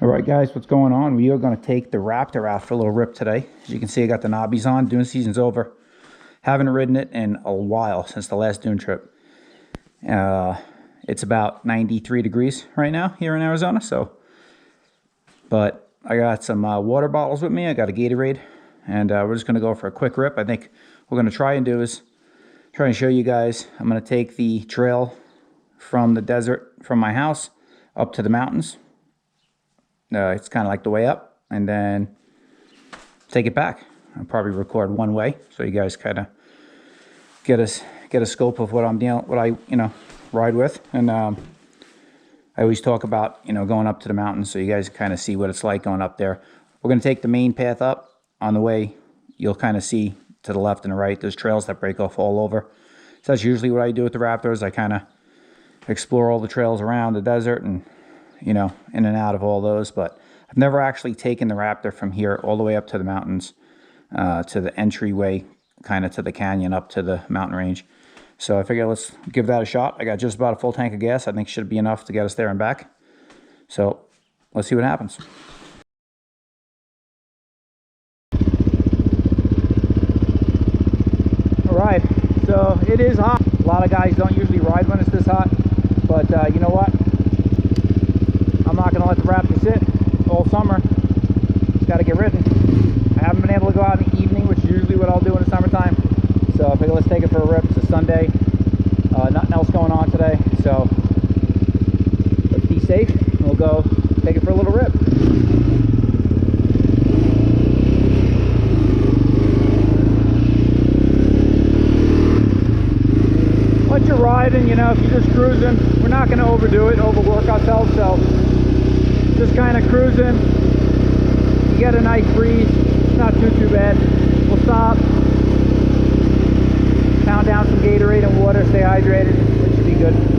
All right, guys, what's going on? We are going to take the Raptor out for a little rip today. As you can see, I got the knobbies on. Dune season's over. Haven't ridden it in a while, since the last dune trip. It's about 93 degrees right now here in Arizona. But I got some water bottles with me. I got a Gatorade, and we're just going to go for a quick rip. I think what we're going to try and do is try and show you guys. I'm going to take the trail from the desert, from my house, up to the mountains. It's kind of like the way up, and then take it back. I'll probably record one way, so you guys kind of get a scope of what I ride with. And I always talk about going up to the mountains, so you guys kind of see what it's like going up there. We're going to take the main path up. On the way, you'll kind of see to the left and the right, there's trails that break off all over. So that's usually what I do with the Raptors. I kind of explore all the trails around the desert and in and out of all those. But I've never actually taken the Raptor from here all the way up to the mountains, to the entryway, kind of to the canyon, up to the mountain range. So I figured let's give that a shot. I got just about a full tank of gas. I think should be enough to get us there and back. So let's see what happens. All right, so it is hot. A lot of guys don't usually ride when it's this hot, but you know what? I'm not going to let the Raptor sit all summer. It's got to get ridden. I haven't been able to go out in the evening, which is usually what I'll do in the summertime. So I figured let's take it for a rip. It's a Sunday. Nothing else going on today. So let's be safe. We'll go take it for a little rip. Once you're riding, if you're just cruising, we're not going to overdo it, overwork ourselves. So just kind of cruising. You get a nice breeze. It's not too bad. We'll stop, pound down some Gatorade and water, stay hydrated. It should be good.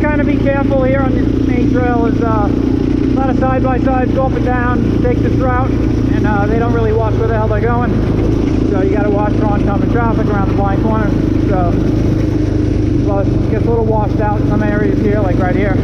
Kind of be careful here on this main trail. Is a lot of side-by-sides go up and down, take this route, and they don't really watch where the hell they're going. So you got to watch for oncoming traffic around the blind corner. So it gets a little washed out in some areas here, like right here.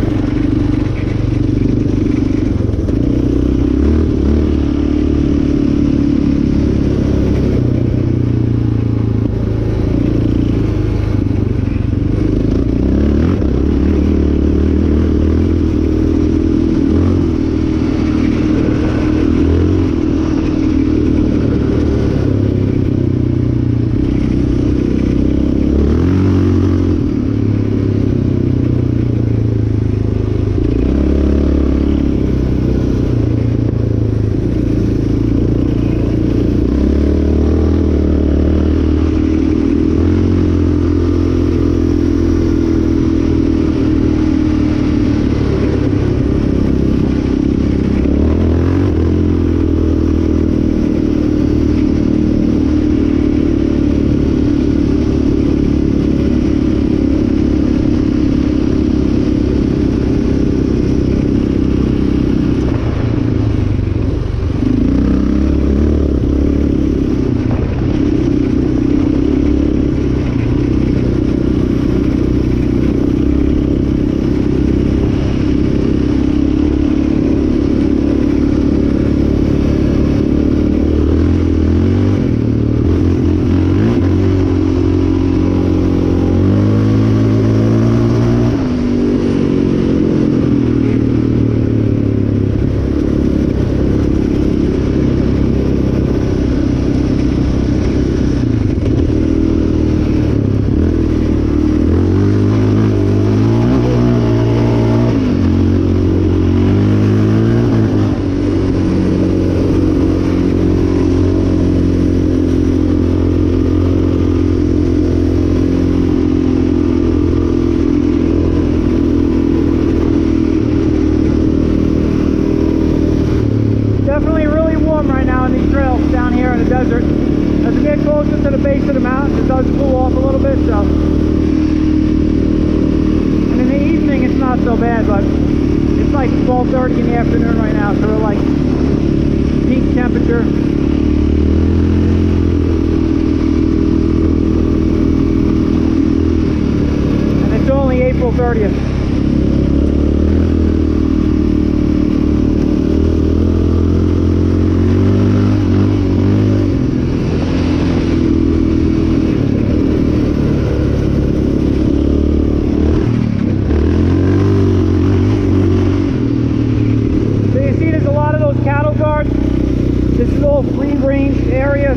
30th.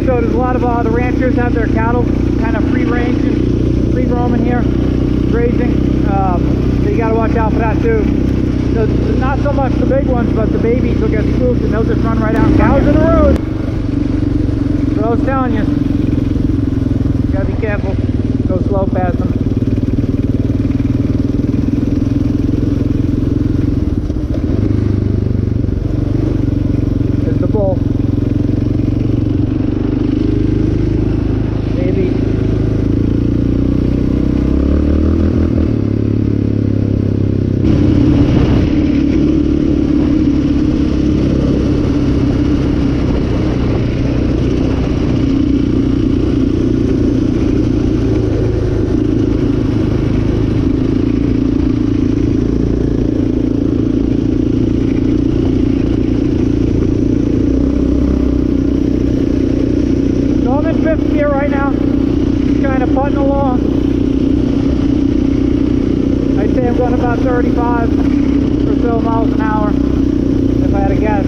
So there's a lot of the ranchers have their cattle kind of free range and free roaming here, grazing. So you got to watch out for that too. So not so much the big ones, but the babies will get spooked and they'll just run right out. Cows in the road. So I was telling you, you gotta be careful. Go slow past them. There's the bull. Right now, kind of putting along. I'd say I'm going about 35 or so miles an hour if I had to guess.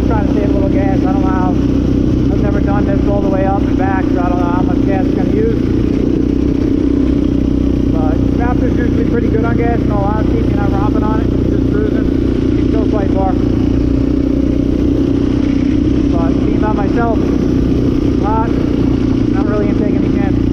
Trying to save a little gas. I don't know how. I've never done this all the way up and back, so I don't know how much gas it's going to use. But Raptor's usually pretty good on gas, in all honesty. If you're not romping on it, you're just cruising. You can go quite far. But being by myself, not really taking any chances.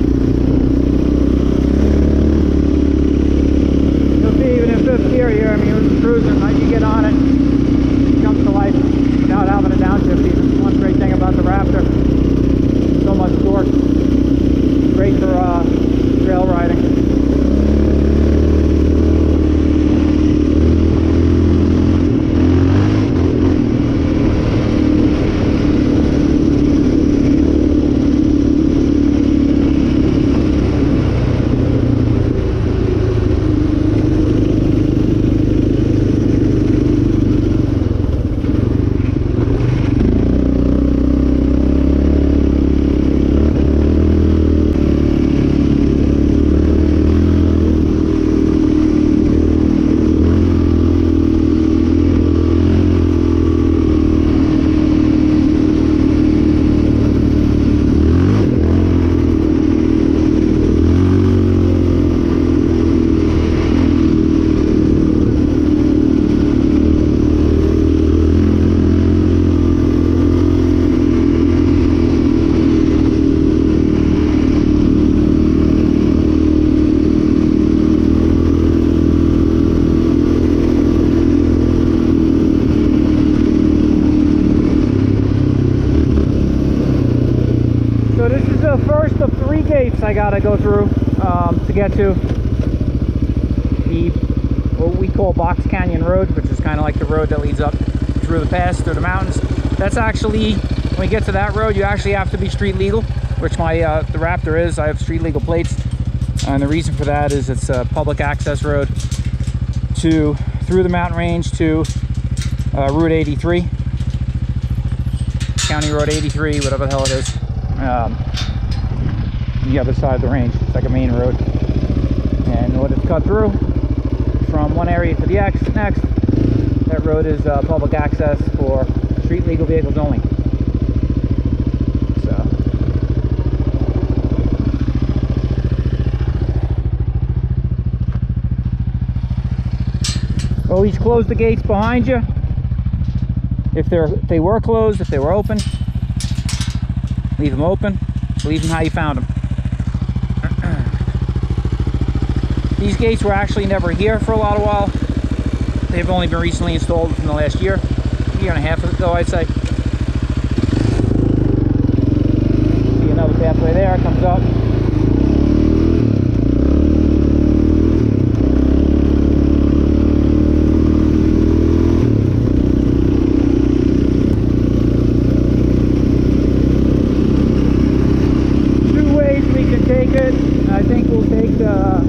You'll see even in fifth gear here, I mean, it was cruising, like you get on it, it jumps to life without having a downshift even. One great thing about the Raptor, so much torque. Great for trail riding. I gotta go through to get to the what we call Box Canyon Road, which is kind of like the road that leads up through the pass, through the mountains. That's actually, when you get to that road, you actually have to be street legal, which my the Raptor is. I have street legal plates, and the reason for that is it's a public access road to through the mountain range to Route 83, County Road 83, whatever the hell it is. The other side of the range. It's like a main road, and what it's cut through from one area to the next, that road is public access for street legal vehicles only. So always close the gates behind you if they were closed. If they were open, leave them open. Leave them how you found them. These gates were actually never here for a lot of while. They've only been recently installed within the last year and a half ago, I'd say. See another pathway there, comes up. Two ways we can take it. I think we'll take the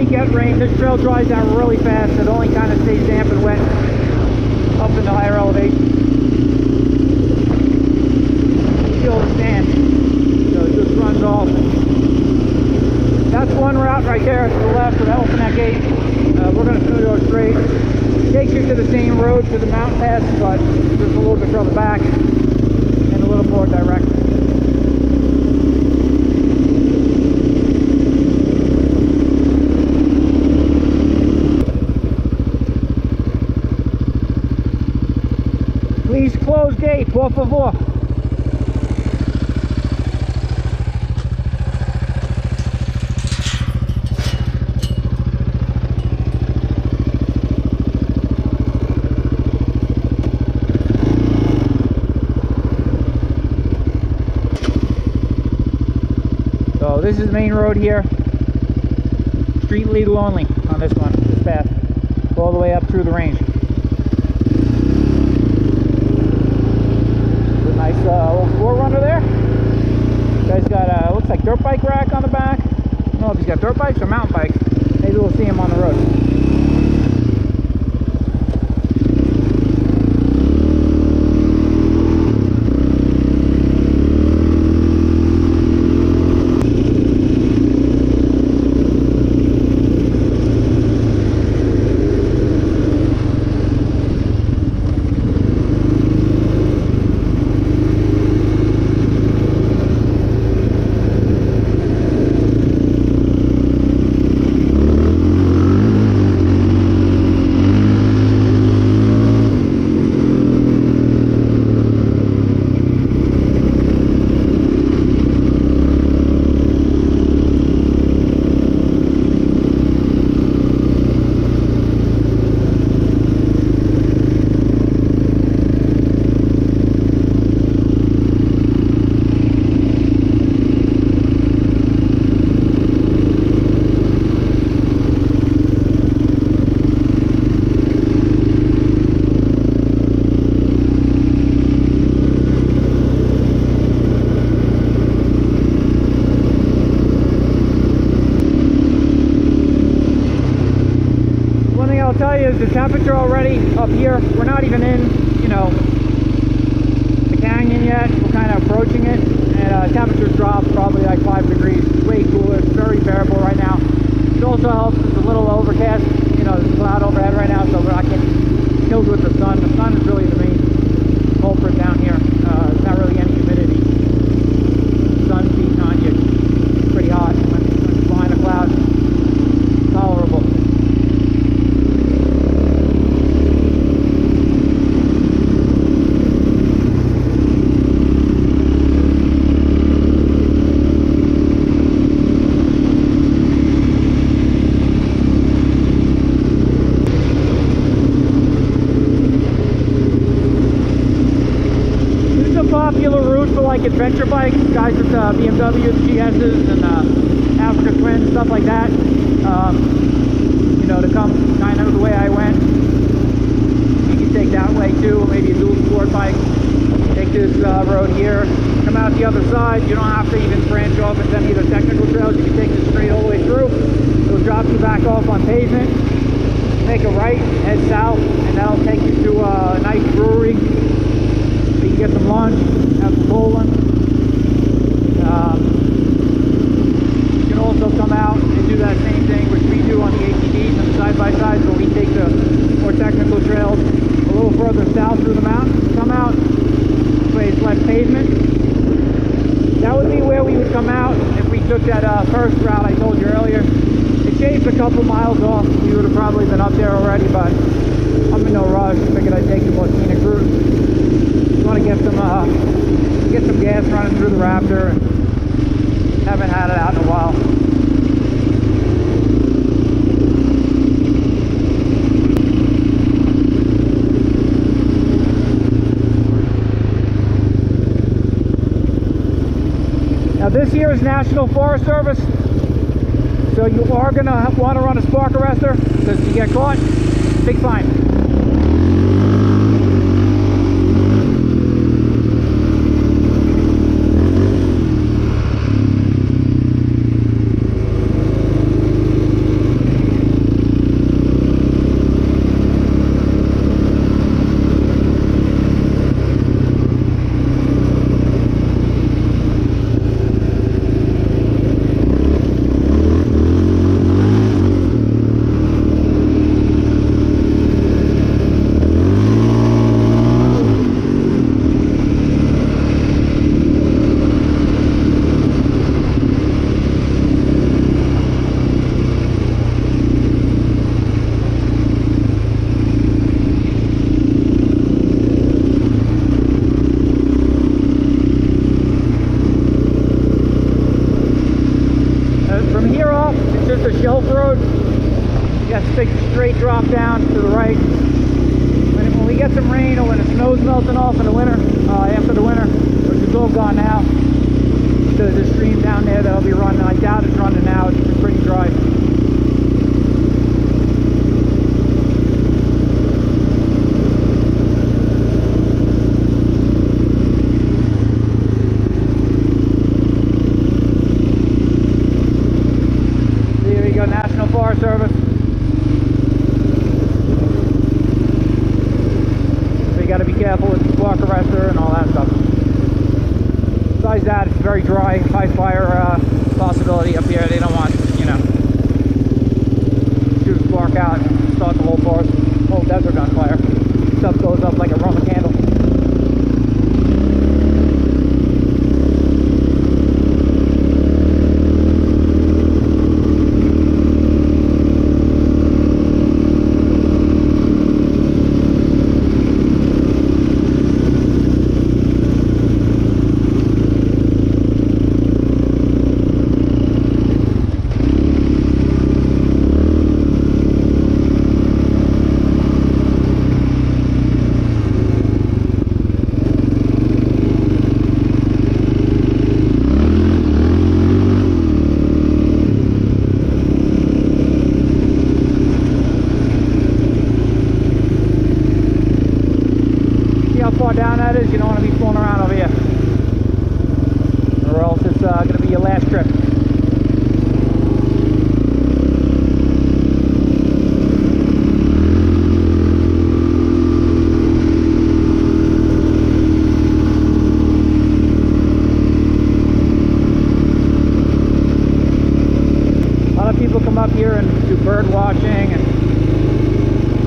we get rain, this trail dries out really fast. It only kind of stays damp and wet up in the higher elevation. Feel the sand, so it just runs off. That's one route right there to the left, so that open that gate. We're going to go straight. Takes you to the same road to the mountain pass, but just a little bit further back and a little more direct. Please close gate, por favor. So this is the main road here. Street legal only on this one, this path. All the way up through the range. Nice little 4Runner there. Guy's got a, looks like dirt bike rack on the back. I don't know if he's got dirt bikes or mountain bikes. Maybe we'll see him on the road. I'll tell you is the temperature already up here, we're not even in, you know, the canyon yet. We're kind of approaching it, and temperatures dropped probably like 5 degrees. It's way cooler. It's very bearable right now. It also helps it's a little overcast. You know, there's a cloud overhead right now, so we're not getting killed with the sun. The sun is really the main culprit down here. It's not really any humidity. The sun's beating on you. It's pretty hot when it's behind a cloud. It's tolerable. Popular route for like adventure bikes, guys with BMWs, GS's, and Africa Twins, stuff like that. You know, to come kind of the way I went. You can take that way too, maybe a dual sport bike. Take this road here, come out the other side. You don't have to even branch off into any of the technical trails. You can take this straight all the way through. It'll drop you back off on pavement. Make a right, head south, and that'll take you to a nice brewery. You can get some lunch, have some bowling. You can also come out and do that same thing which we do on the ATVs and the side-by-sides, where we take the more technical trails a little further south through the mountains. Come out, this way it's less pavement. That would be where we would come out if we took that first route I told you earlier. It shaves a couple miles off. We would have probably been up there already, but I'm in no rush. Figured I'd take the more scenic route. Want to get some gas running through the Raptor, and haven't had it out in a while. Now this here is National Forest Service, so you are going to want to run a spark arrestor, because if you get caught, big fine. just a shelf road. You got a big straight drop down to the right. When we get some rain or when the snow's melting off in the winter, after the winter, which is all gone now, there's a stream down there that'll be running. I doubt it's running now. It's pretty dry. Here we go, National Forest Service. So you got to be careful with the spark arrestor and all that stuff. Besides that, it's very dry, high fire possibility up here. They don't want, you know, shoot a spark out and start the whole forest, whole desert on fire. Stuff goes up like a Roman candle. Down that is, you don't want to be fooling around over here, or else it's going to be your last trip. A lot of people come up here and do bird watching, and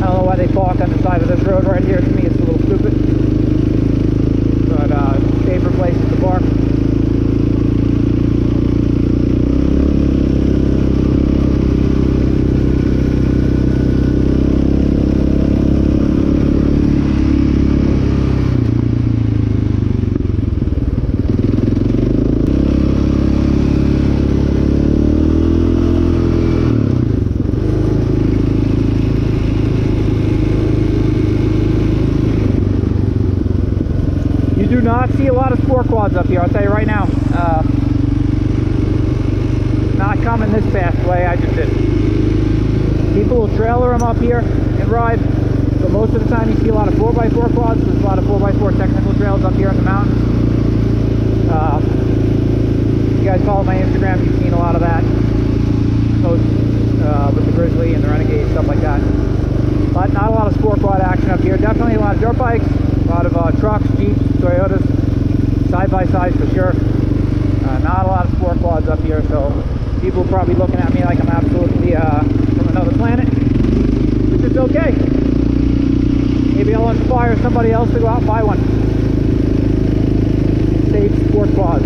I don't know why they park on the side of this road right here. To me, it's a little stupid. Favorite places to park. Do not see a lot of sport quads up here, I'll tell you right now. Not coming this fast way I just did. People will trailer them up here and ride, but most of the time you see a lot of 4x4 quads. There's a lot of 4x4 technical trails up here in the mountains. If you guys follow my Instagram, you've seen a lot of that. Posts with the Grizzly and the Renegade, stuff like that. But not a lot of sport quad action up here. Definitely a lot of dirt bikes, a lot of trucks, Jeeps, Toyotas, side-by-sides for sure. Not a lot of sport quads up here, so people are probably looking at me like I'm absolutely from another planet, which is okay. Maybe I'll inspire somebody else to go out and buy one. Save sport quads.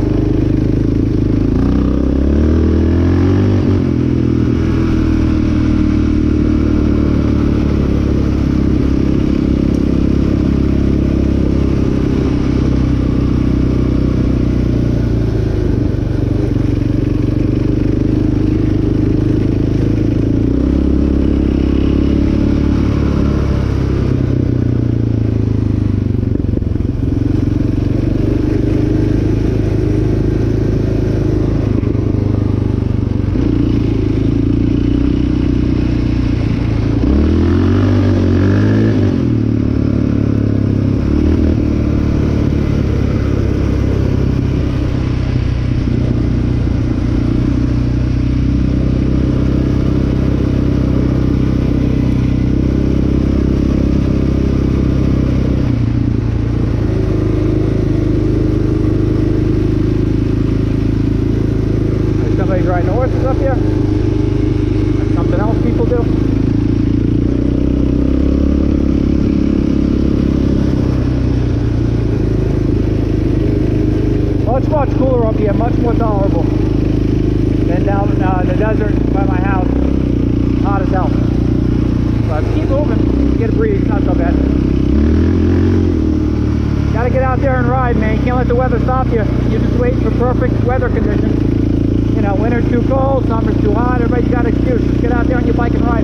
Riding horses up here. That's something else people do. Much cooler up here, much more tolerable than down in the desert by my house. Hot as hell. But keep moving, get a breeze, not so bad. Gotta get out there and ride, man. You can't let the weather stop you. You're just waiting for perfect weather conditions. You know, winter's too cold, summer's too hot, everybody's got an excuse. Just get out there on your bike and ride.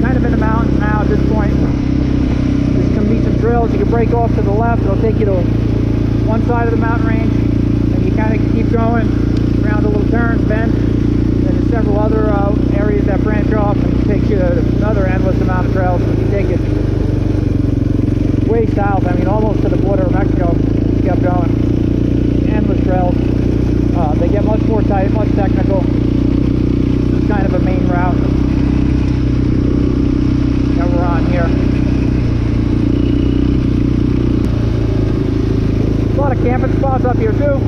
Kind of in the mountains now at this point. There's gonna be some trails. You can break off to the left. It'll take you to one side of the mountain range, and you kind of keep going around a little turn, bend. And there's several other areas that branch off and takes you to another endless amount of trails. You take it way south. I mean, almost to the border of Mexico. Just kept going. Endless trails. They get much more tight, much technical. This is kind of a main route that we're on here. A lot of camping spots up here too.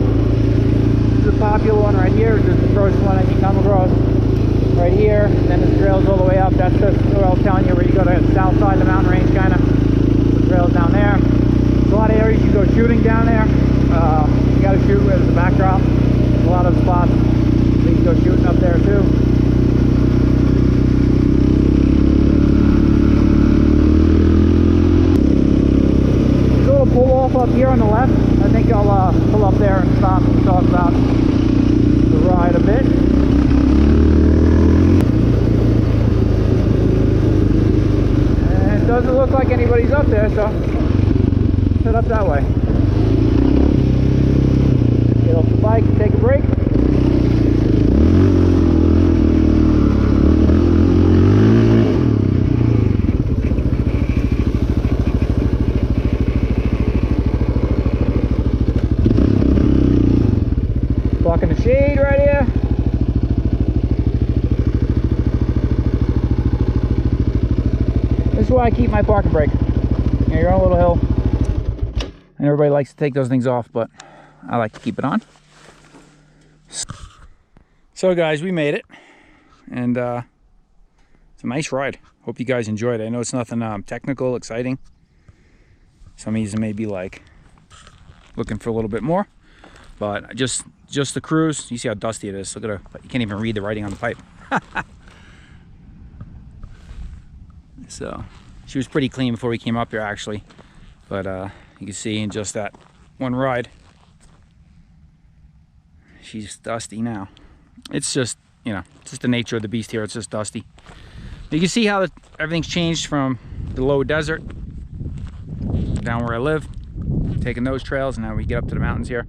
This is a popular one right here. This is the first one that you come across right here. And then the trails all the way up. That's just what I was telling you, where you go to the south side of the mountain range, kind of. The trails down there. There's a lot of areas you go shooting down there. You got to shoot with the backdrop. There's a lot of spots that you can go shooting up there too. Pull off up here on the left. I think I'll pull up there and stop and talk about the ride a bit. And it doesn't look like anybody's up there, so head up that way. Get off the bike and take a break. In the shade right here. This is why I keep my parking brake. You know, you're on a little hill, and everybody likes to take those things off, but I like to keep it on. So guys, we made it, and it's a nice ride. Hope you guys enjoyed it. I know it's nothing technical, exciting. Some of you may be like looking for a little bit more, but just the cruise. You see how dusty it is. Look at her. You can't even read the writing on the pipe. So she was pretty clean before we came up here, actually, but you can see in just that one ride, she's dusty now. It's just, you know, it's just the nature of the beast here. It's just dusty. You can see how everything's changed from the low desert down where I live, taking those trails, and now we get up to the mountains here.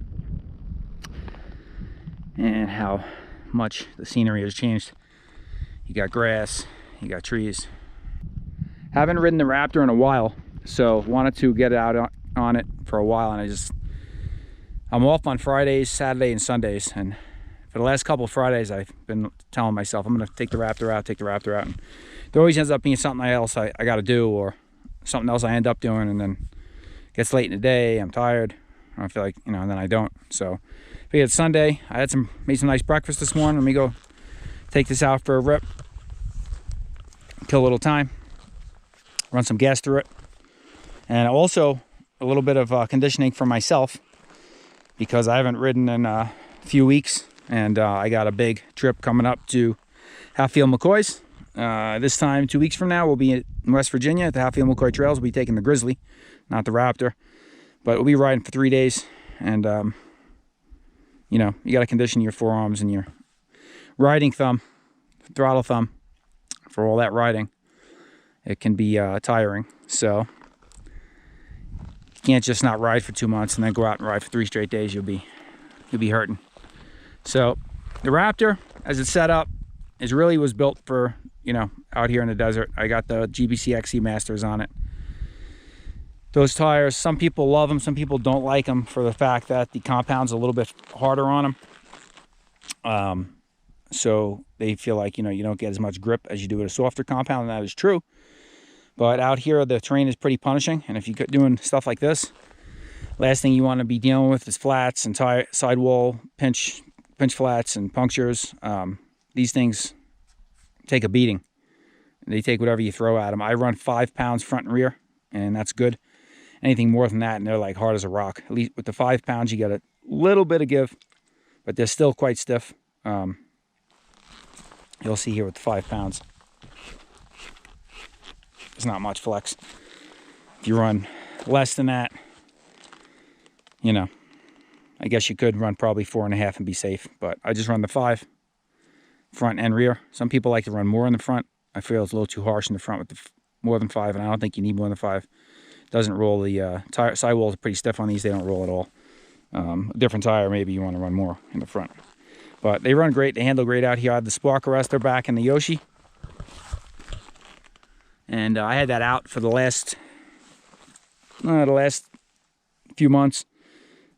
And how much the scenery has changed. You got grass, you got trees. Haven't ridden the Raptor in a while, so wanted to get out on it for a while, and I'm off on Fridays, Saturday, and Sundays, and for the last couple of Fridays I've been telling myself I'm gonna take the Raptor out, and there always ends up being something else I gotta do, or something else I end up doing, and then it gets late in the day, I'm tired, I feel like, you know, and then I don't. So it's Sunday. I made some nice breakfast this morning. Let me go take this out for a rip, kill a little time, run some gas through it, and also a little bit of conditioning for myself, because I haven't ridden in a few weeks, and I got a big trip coming up to Hatfield McCoy's. This time 2 weeks from now we'll be in West Virginia at the Hatfield McCoy Trails. We'll be taking the Grizzly, not the Raptor, but we'll be riding for 3 days, and you know, you got to condition your forearms and your riding thumb, throttle thumb, for all that riding. It can be tiring, so you can't just not ride for 2 months and then go out and ride for 3 straight days. You'll be hurting. So the Raptor, as it's set up, was built for, you know, out here in the desert. I got the GBC XC Masters on it. Those tires, some people love them, some people don't like them for the fact that the compound's a little bit harder on them. So they feel like, you know, you don't get as much grip as you do with a softer compound, and that is true. But out here, the terrain is pretty punishing, and if you're doing stuff like this, last thing you want to be dealing with is flats and sidewall pinch flats and punctures. These things take a beating. They take whatever you throw at them. I run 5 pounds front and rear, and that's good. Anything more than that, and they're like hard as a rock. At least with the 5 pounds, you get a little bit of give, but they're still quite stiff. And You'll see here with the 5 pounds, it's not much flex. If you run less than that, you know, I guess you could run probably 4.5 and be safe, but I just run the 5, front and rear. Some people like to run more in the front. I feel it's a little too harsh in the front with the more than 5, and I don't think you need more than 5. Doesn't roll. The tire sidewalls are pretty stiff on these. They don't roll at all. A different tire, maybe you want to run more in the front. But they run great. They handle great out here. I have the spark arrestor back in the Yoshi. And I had that out for the last few months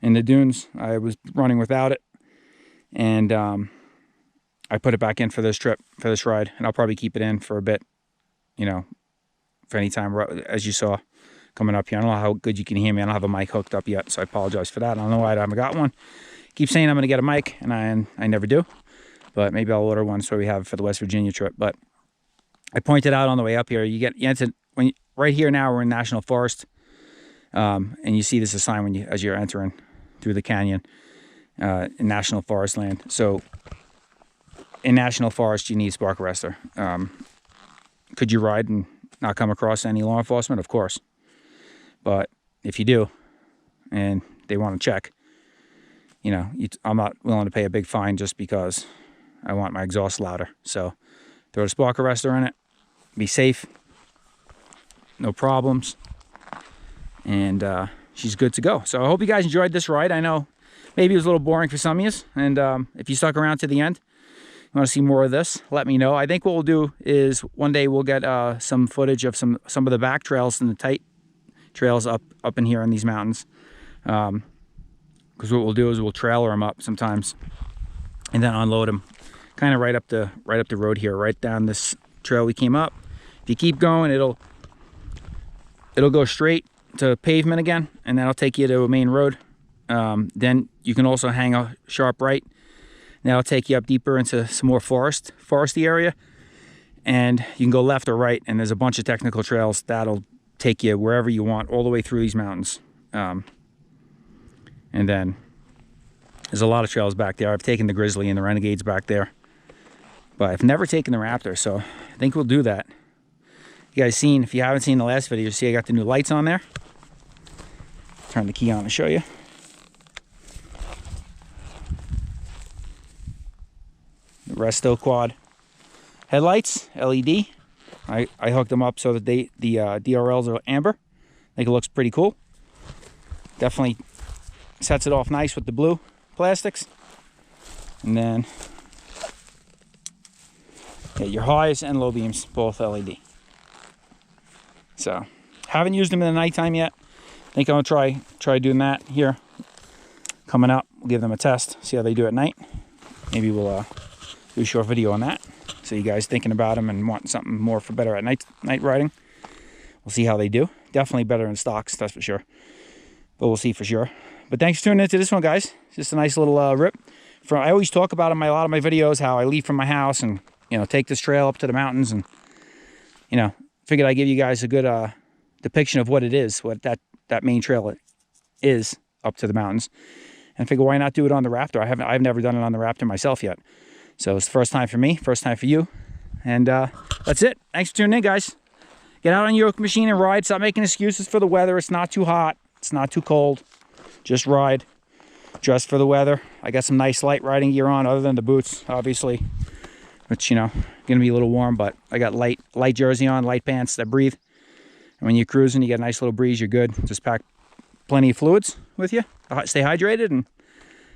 in the dunes. I was running without it. And I put it back in for this trip, for this ride. And I'll probably keep it in for a bit, you know, for any time, as you saw coming up here. I don't know how good you can hear me. I don't have a mic hooked up yet, so I apologize for that. I don't know why I haven't got one. Keep saying I'm going to get a mic, and I never do. But maybe I'll order one so we have it for the West Virginia trip. But I pointed out on the way up here, right here now we're in National Forest, and you see this is a sign as you're entering through the canyon in National Forest land. So in National Forest, you need spark arrestor. Could you ride and not come across any law enforcement? Of course. But if you do, and they want to check, you know, I'm not willing to pay a big fine just because I want my exhaust louder. So throw a spark arrestor in it, be safe, no problems, and she's good to go. So I hope you guys enjoyed this ride. I know maybe it was a little boring for some of you, and if you stuck around to the end, you want to see more of this, let me know. I think what we'll do is one day we'll get some footage of some of the back trails and the tight trails up in here in these mountains. Because what we'll do is we'll trailer them up sometimes and then unload them kind of right up the road here, right down this trail we came up. If you keep going, it'll go straight to pavement again, and that'll take you to a main road. Then you can also hang a sharp right, and that'll take you up deeper into some more foresty area, and you can go left or right, and there's a bunch of technical trails that'll take you wherever you want all the way through these mountains. And then there's a lot of trails back there. I've taken the Grizzly and the Renegades back there, but I've never taken the Raptor, so I think we'll do that. You guys seen, if you haven't seen the last video, you see I got the new lights on there. Turn the key on to show you. The Resto Quad headlights, LED. I hooked them up so that the DRLs are amber. I think it looks pretty cool. Definitely sets it off nice with the blue plastics. And then your highs and low beams, both LED. So, haven't used them in the nighttime yet. I think I'm gonna try doing that here. Coming up, we'll give them a test, see how they do at night. Maybe we'll do a short video on that. So you guys thinking about them and wanting something more for better at night riding. We'll see how they do. Definitely better in stocks, that's for sure. But we'll see for sure. But thanks for tuning into this one, guys. Just a nice little rip. I always talk about in a lot of my videos how I leave from my house and, you know, take this trail up to the mountains, and, you know, figured I'd give you guys a good depiction of what it is, what that main trail is up to the mountains. And figure, why not do it on the Raptor? I've never done it on the Raptor myself yet. So it's the first time for me, first time for you. And that's it. Thanks for tuning in, guys. Get out on your machine and ride. Stop making excuses for the weather. It's not too hot. It's not too cold. Just ride. Dress for the weather. I got some nice light riding gear on, other than the boots, obviously, which, you know, gonna be a little warm, but I got light jersey on, light pants that breathe. And when you're cruising, you get a nice little breeze, you're good. Just pack plenty of fluids with you. Stay hydrated and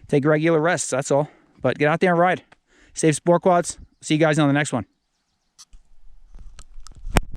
take regular rests, that's all. But get out there and ride. Save sport quads. See you guys on the next one.